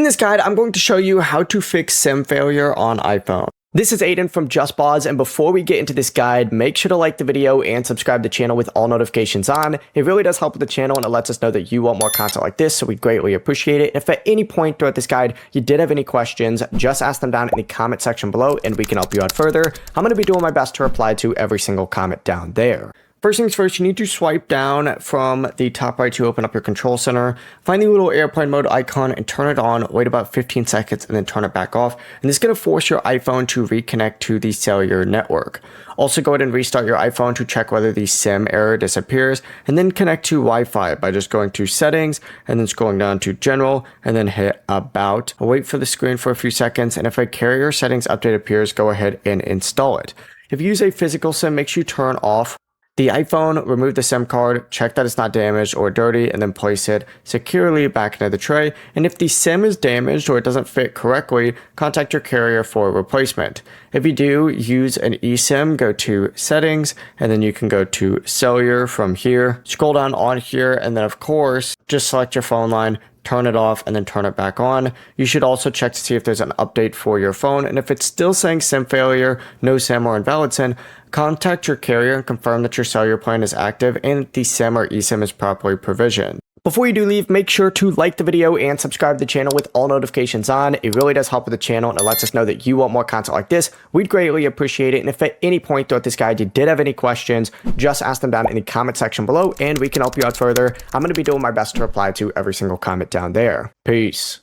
In this guide, I'm going to show you how to fix SIM failure on iPhone. This is Aiden from JustPause, and before we get into this guide, make sure to like the video and subscribe to the channel with all notifications on. It really does help with the channel, and it lets us know that you want more content like this, so we greatly appreciate it. If at any point throughout this guide you did have any questions, just ask them down in the comment section below, and we can help you out further. I'm going to be doing my best to reply to every single comment down there. First things first, you need to swipe down from the top right to open up your control center. Find the little airplane mode icon and turn it on. Wait about 15 seconds and then turn it back off. And this is going to force your iPhone to reconnect to the cellular network. Also, go ahead and restart your iPhone to check whether the SIM error disappears. And then connect to Wi-Fi by just going to Settings and then scrolling down to General and then hit About. Wait for the screen for a few seconds. And if a carrier settings update appears, go ahead and install it. If you use a physical SIM, make sure you turn off the iPhone, remove the SIM card, check that it's not damaged or dirty, and then place it securely back into the tray. And if the SIM is damaged or it doesn't fit correctly, contact your carrier for a replacement. If you do use an eSIM, go to Settings, and then you can go to Cellular from here. Scroll down on here, and then of course, just select your phone line, turn it off, and then turn it back on. You should also check to see if there's an update for your phone, and if it's still saying SIM failure, no SIM, or invalid SIM, contact your carrier and confirm that your cellular plan is active and that the SIM or eSIM is properly provisioned. Before you do leave, make sure to like the video and subscribe to the channel with all notifications on. It really does help with the channel, and it lets us know that you want more content like this. We'd greatly appreciate it. And if at any point throughout this guide you did have any questions, just ask them down in the comment section below and we can help you out further. I'm going to be doing my best to reply to every single comment down there. Peace.